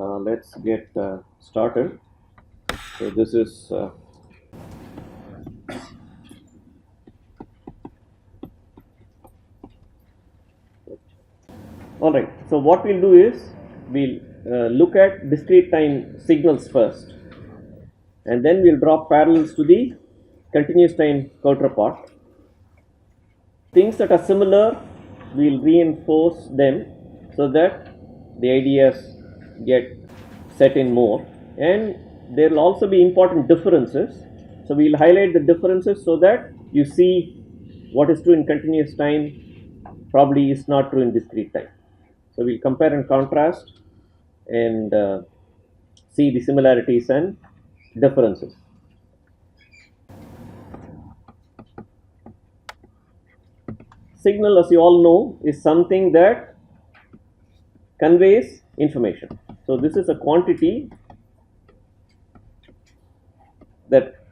let's get started. So this is all right. So what we'll do is we'll look at discrete time signals first, and then we'll draw parallels to the continuous time counterpart. Things that are similar, we'll reinforce them so that the ideas get set in more, and there will also be important differences. So we'll highlight the differences so that you see what is true in continuous time probably is not true in discrete time. So we'll compare and contrast and see the similarities and differences. Signal, as you all know, is something that conveys information. So this is a quantity that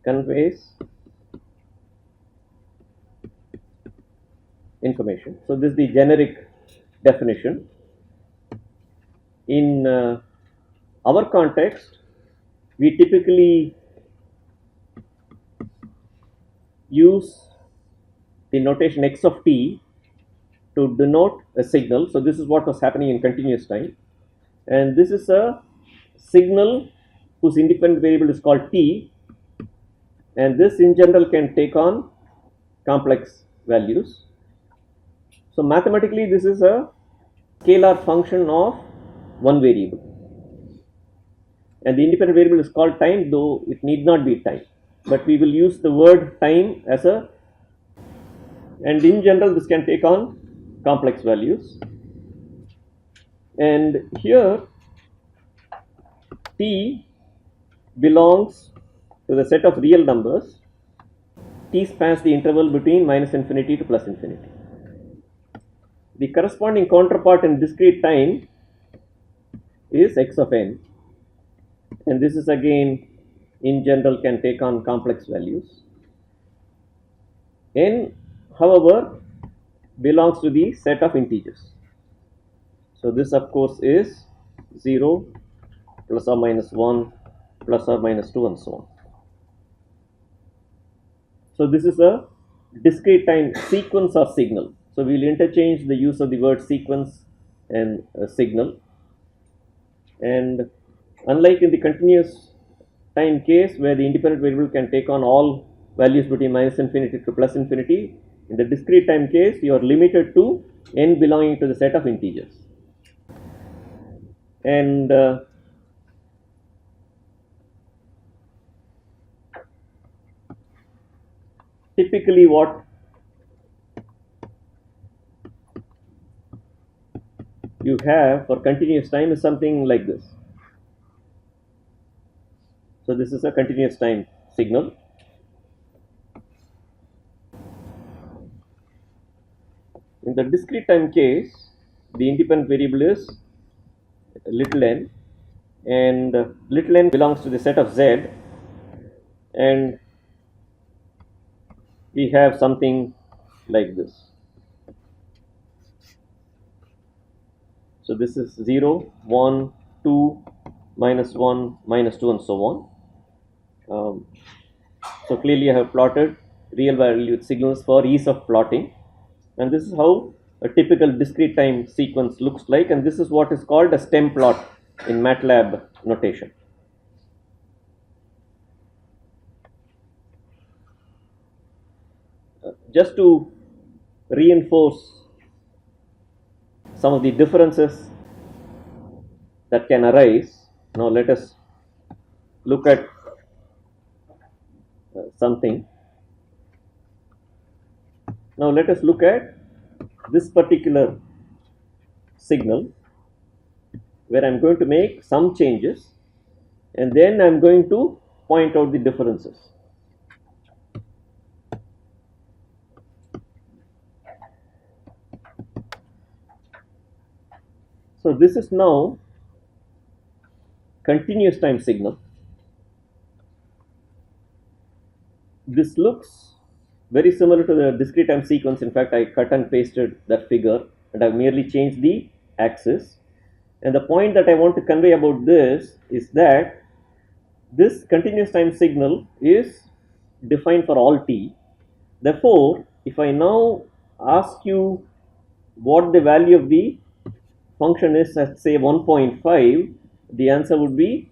conveys information. So this is the generic definition. In our context, we typically use the notation x of t to denote a signal. So this is what was happening in continuous time, and this is a signal whose independent variable is called t, and this in general can take on complex values. So mathematically this is a scalar function of one variable, and the independent variable is called time, though it need not be time, but we will use the word time as a, and in general this can take on complex values. And here t belongs to the set of real numbers. T spans the interval between minus infinity to plus infinity. The corresponding counterpart in discrete time is x of n, and this is again in general can take on complex values. N, however, belongs to the set of integers. So this of course is 0, plus or minus 1, plus or minus 2, and so on. So this is a discrete time sequence or signal. So we will interchange the use of the word sequence and signal. And unlike in the continuous time case where the independent variable can take on all values between minus infinity to plus infinity, in the discrete time case you are limited to n belonging to the set of integers. And typically what you have for continuous time is something like this. So this is a continuous time signal. In the discrete time case, the independent variable is little n, and little n belongs to the set of z, and we have something like this. So this is 0, 1, 2, minus 1, minus 2, and so on. So clearly I have plotted real valued signals for ease of plotting, and this is how a typical discrete time sequence looks like, and this is what is called a stem plot in MATLAB notation. Just to reinforce some of the differences that can arise, now let us look at something. Now let us look at this particular signal where I am going to make some changes, and then I am going to point out the differences. So this is now continuous time signal. This looks very similar to the discrete time sequence. In fact, I cut and pasted that figure, and I've merely changed the axis. And the point that I want to convey about this is that this continuous time signal is defined for all t. Therefore, if I now ask you what the value of the function is at say 1.5, the answer would be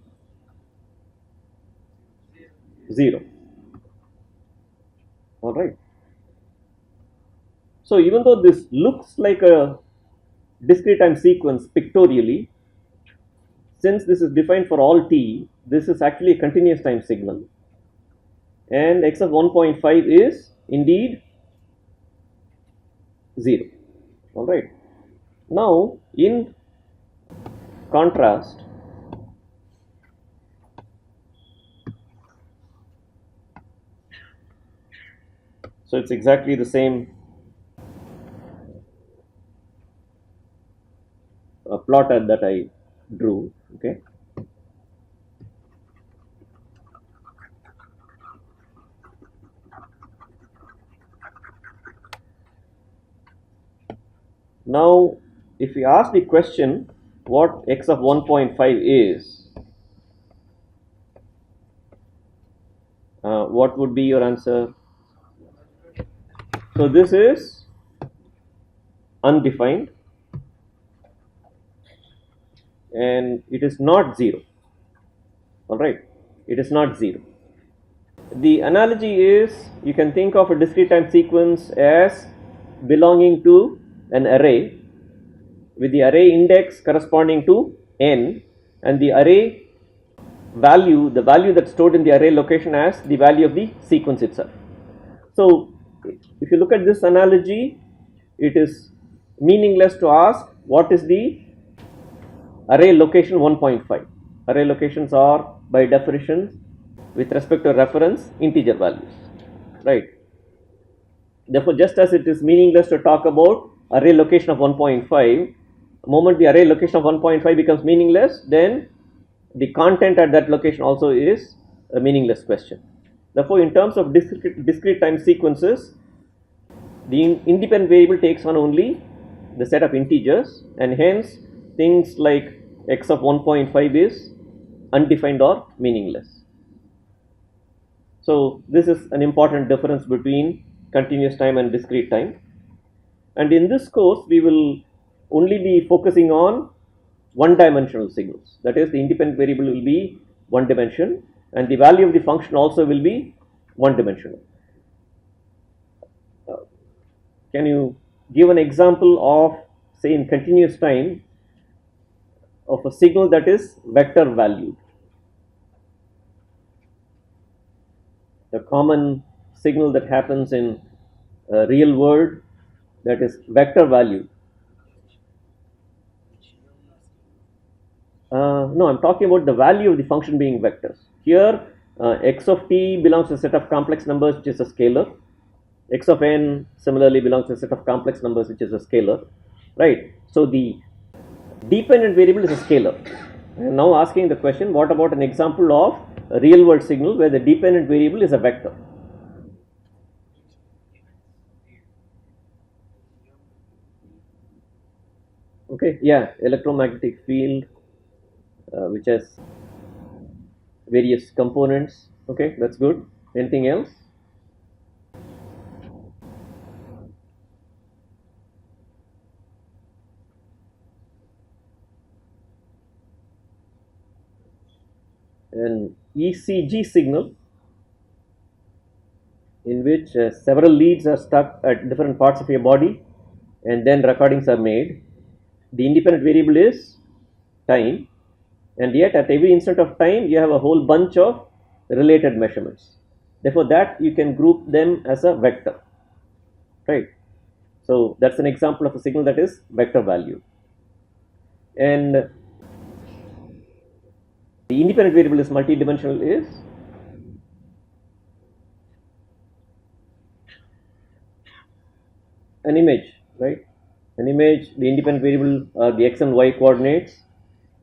0. Alright. So even though this looks like a discrete time sequence pictorially, since this is defined for all t, this is actually a continuous time signal. And x of 1.5 is indeed 0. Alright. Now, in contrast, so it's exactly the same plot that I drew. Okay. Now, if we ask the question what x of 1.5 is, what would be your answer? So this is undefined and it is not 0. Alright, it is not 0. The analogy is, you can think of a discrete time sequence as belonging to an array with the array index corresponding to n and the array value, the value that's stored in the array location as the value of the sequence itself. So if you look at this analogy, it is meaningless to ask what is the array location 1.5. Array locations are by definition with respect to reference integer values, right? Therefore, just as it is meaningless to talk about array location of 1.5, the moment the array location of 1.5 becomes meaningless, then the content at that location also is a meaningless question. Therefore, in terms of discrete time sequences, the independent variable takes on only the set of integers, and hence things like x of 1.5 is undefined or meaningless. So this is an important difference between continuous time and discrete time. And in this course, we will only be focusing on one-dimensional signals. That is, the independent variable will be one dimension and the value of the function also will be one-dimensional. Can you give an example of, say, in continuous time, of a signal that is vector valued? The common signal that happens in real world that is vector valued. No, I'm talking about the value of the function being vectors. Here, x of t belongs to a set of complex numbers which is a scalar. X of n similarly belongs to a set of complex numbers which is a scalar, right? So the dependent variable is a scalar. I am now asking the question, what about an example of a real world signal where the dependent variable is a vector? Okay, yeah, electromagnetic field which has various components. Okay, that's good. Anything else? An ECG signal in which several leads are stuck at different parts of your body and then recordings are made. The independent variable is time, and yet at every instant of time you have a whole bunch of related measurements. Therefore, that you can group them as a vector, right? So that's an example of a signal that is vector value. And the independent variable is multidimensional is an image, right? An image, the independent variable are the x and y coordinates.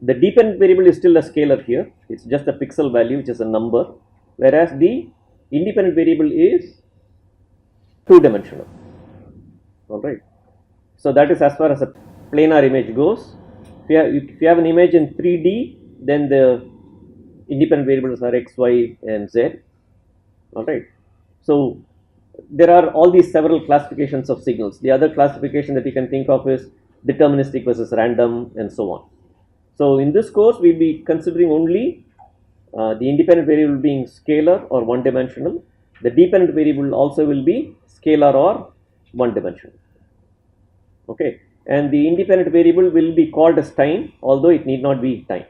The dependent variable is still a scalar here. It's just a pixel value, which is a number, whereas the independent variable is two-dimensional. All right. So that is as far as a planar image goes. If if you have an image in 3D, then the independent variables are x, y, and z. All right. So there are all these several classifications of signals. The other classification that you can think of is deterministic versus random, and so on. So in this course, we'll be considering only the independent variable being scalar or one dimensional. The dependent variable also will be scalar or one dimensional. Okay, and the independent variable will be called as time, although it need not be time.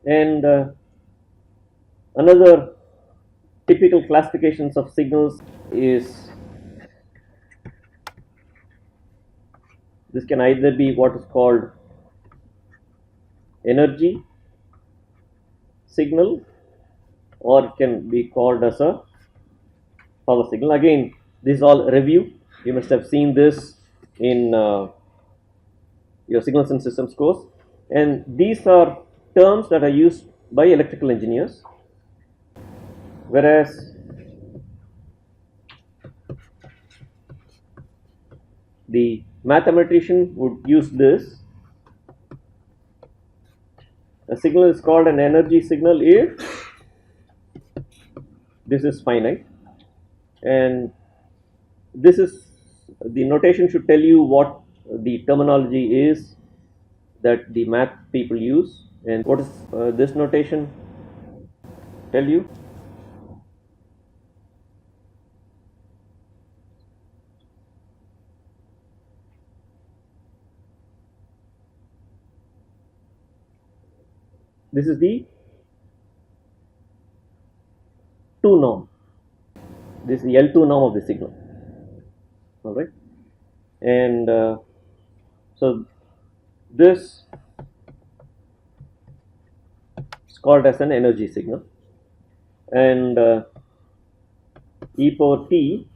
And another typical classifications of signals is, this can either be what is called energy signal, or it can be called as a power signal. Again, this is all review. You must have seen this in your signals and systems course, and these are terms that are used by electrical engineers, whereas the mathematician would use this. A signal is called an energy signal if this is finite, and this is, the notation should tell you what the terminology is that the math people use. And what is this notation tell you? This is the 2 norm. This is the L2 norm of the signal. All right, and so this is called as an energy signal, and e power t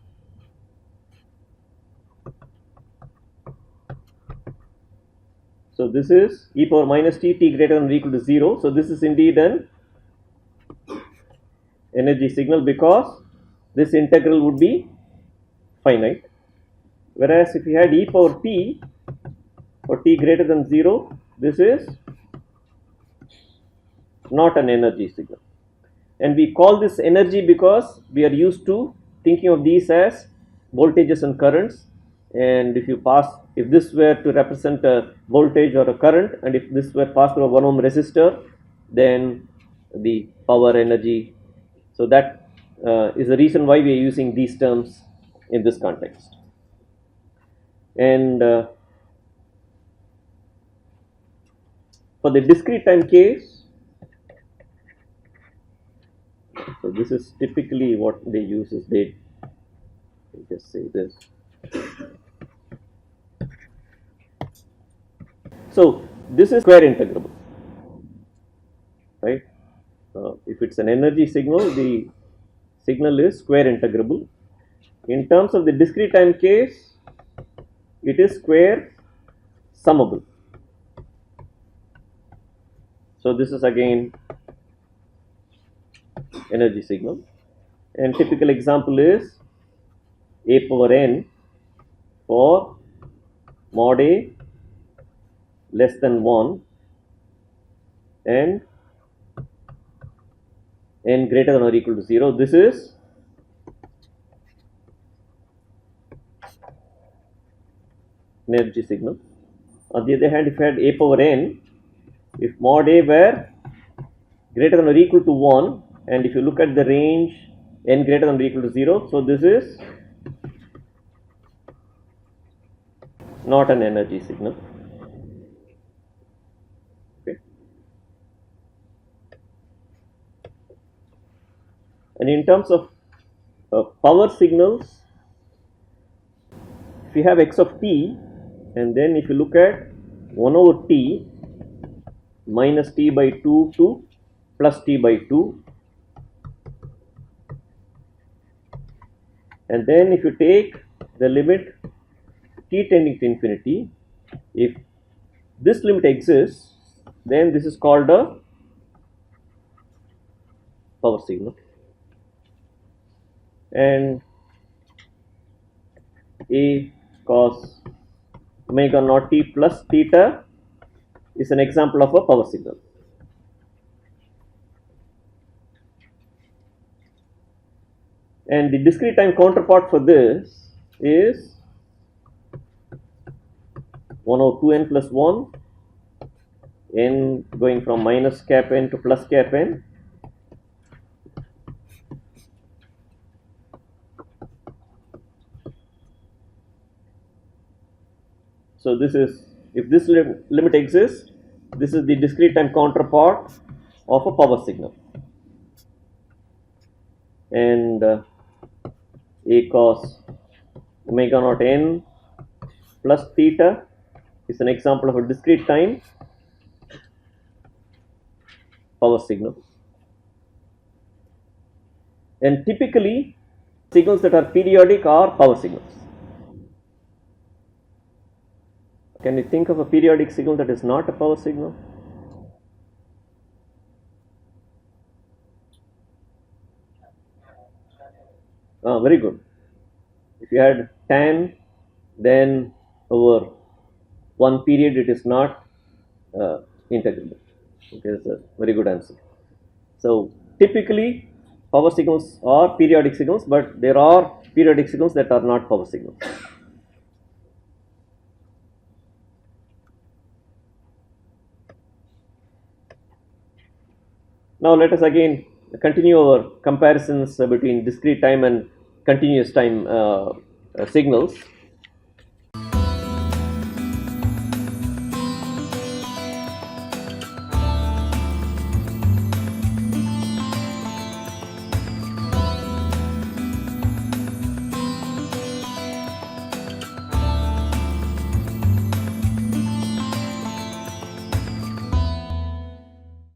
so this is e power minus t greater than or equal to 0. So this is indeed an energy signal because this integral would be finite, whereas if you had e power t for t greater than 0, this is not an energy signal. And we call this energy because we are used to thinking of these as voltages and currents. And if this were to represent a voltage or a current, and if this were passed through a 1 ohm resistor, then the power, energy. So that is the reason why we are using these terms in this context. And for the discrete time case, so this is typically what they use is they just say this. So this is square integrable, right? If it's an energy signal, the signal is square integrable. In terms of the discrete time case, it is square summable. So this is again energy signal, and typical example is a power n for mod a less than 1 and n greater than or equal to 0. This is energy signal. On the other hand, if you had a power n, if mod a were greater than or equal to 1, and if you look at the range n greater than or equal to 0, so this is not an energy signal. Okay. And in terms of power signals, if you have x of t, and then if you look at 1 over t minus t by 2 to plus t by 2, and then if you take the limit t tending to infinity, if this limit exists, then this is called a power signal. and A cos omega naught t plus theta is an example of a power signal. And the discrete time counterpart for this is 1 over 2n plus 1, n going from minus cap n to plus cap n. So this is, if this limit exists, this is the discrete time counterpart of a power signal. And A cos omega naught n plus theta is an example of a discrete time power signal. And typically, signals that are periodic are power signals. Can you think of a periodic signal that is not a power signal? Very good. If you had tan, then over one period it is not integrable. Okay, that's a very good answer. So typically power signals are periodic signals, but there are periodic signals that are not power signals. Now let us again continue our comparisons between discrete time and continuous time signals.